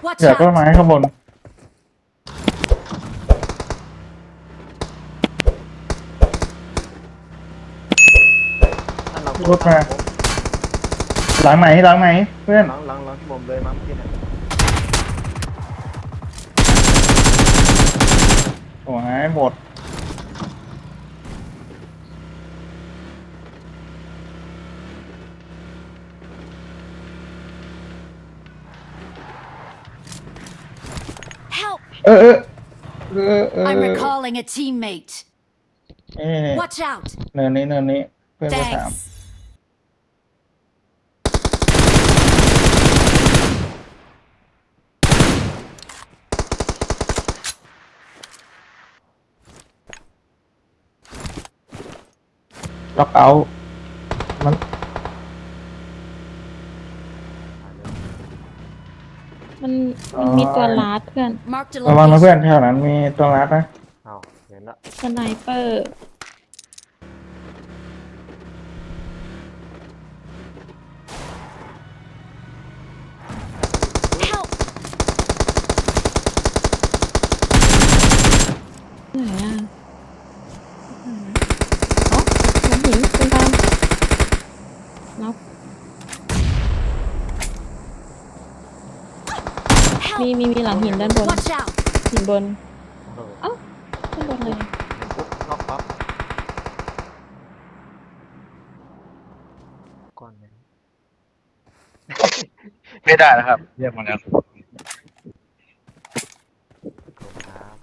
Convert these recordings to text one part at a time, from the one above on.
Watch เดี๋ยวต้น out! ไม้ข้างบนรถมาหลังไหนเพื่อน หลังที่ผมเลยมาเมื่อกี้เนี่ย โอ้ยหมด Help! เออ I'm recalling a teammate. เอ๊ะ Watch out! เนินนี้เพื่อนก็ถาม Thanks. ล็อกเอาท์มัน มันมีตัวลาดเพื่อน Marked a ระวังนะเพื่อน location. แถวนั้นมีตัวรัดนะ อ้าวเห็นละ สไนเปอร์ Help! ไหนอ่ะอ๋อผมหินคุณตามน็อก Help! มีหลังหินด้านบน Watch out! หินบน เออ ด้านบนเลย เห็นปุ๊บนอกปั๊บก่อนเลย ไม่ได้แล้วครับเรียกมาแล้ว ขอบคุณครับ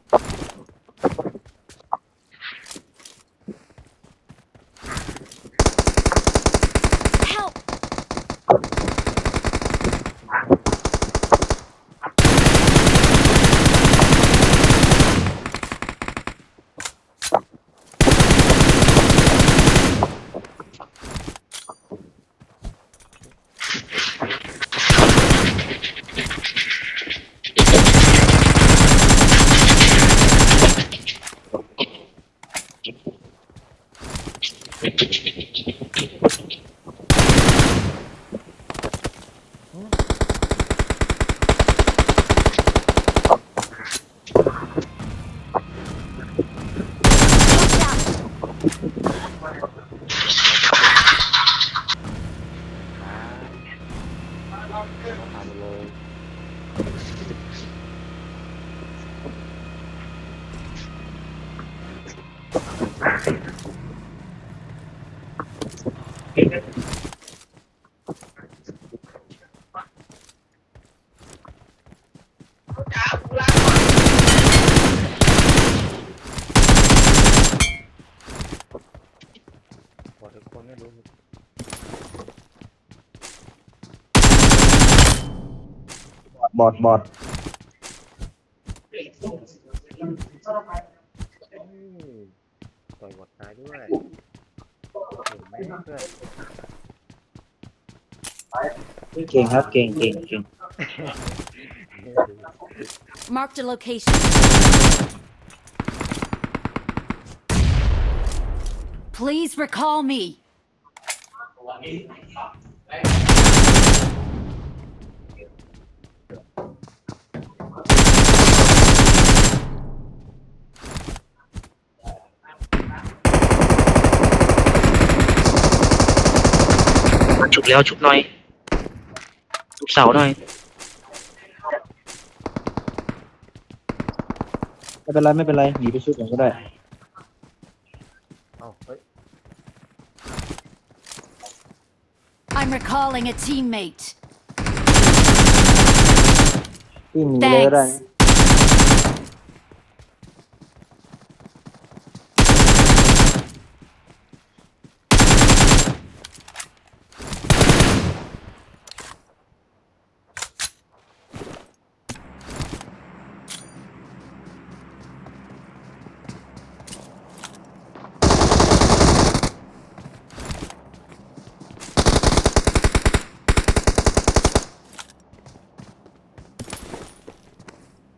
Help! ผ่านเลย พอทุกคนไม่รู้ บอด ต่อยบอดตายด้วยเห็นไหมเพื่อน เก่งครับเก่ง Marked a location. Please recall me. ฉุบแล้วฉุบหน่อยฉุบเสาหน่อยไม่เป็นไรหนีไปชุบก่อนก็ได้ เอ้าเฮ้ย I'm recalling a teammate. ที่หนีเลยก็ได้ Thanks. เ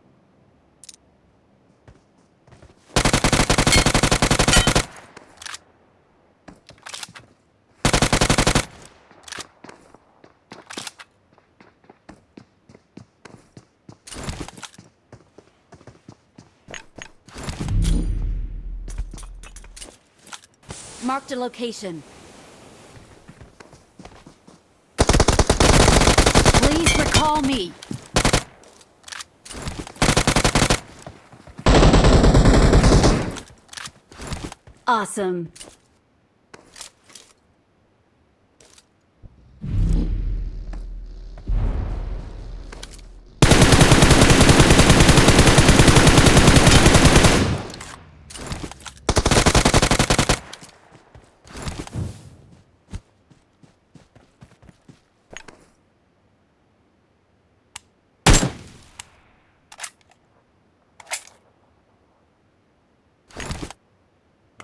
Marked a location. Please recall me. Awesome.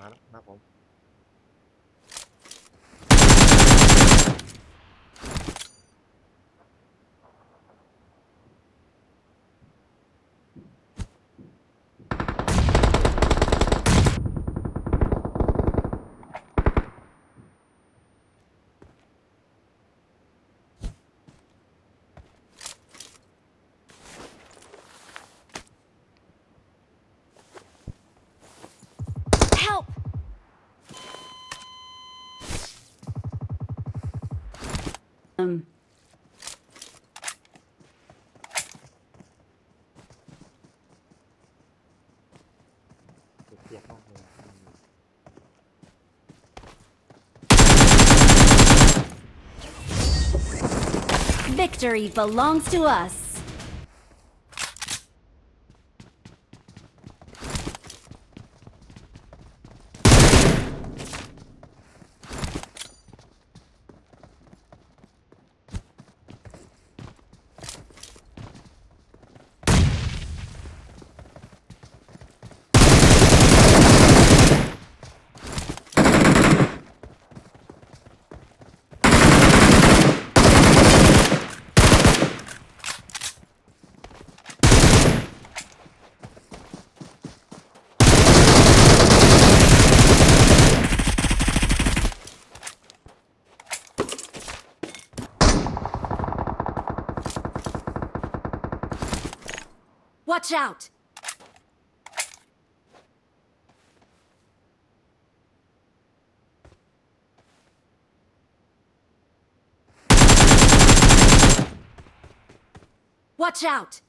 มาแล้วนะผม Help! Um. เสียบมากเลย Victory belongs to us. Watch out! Watch out!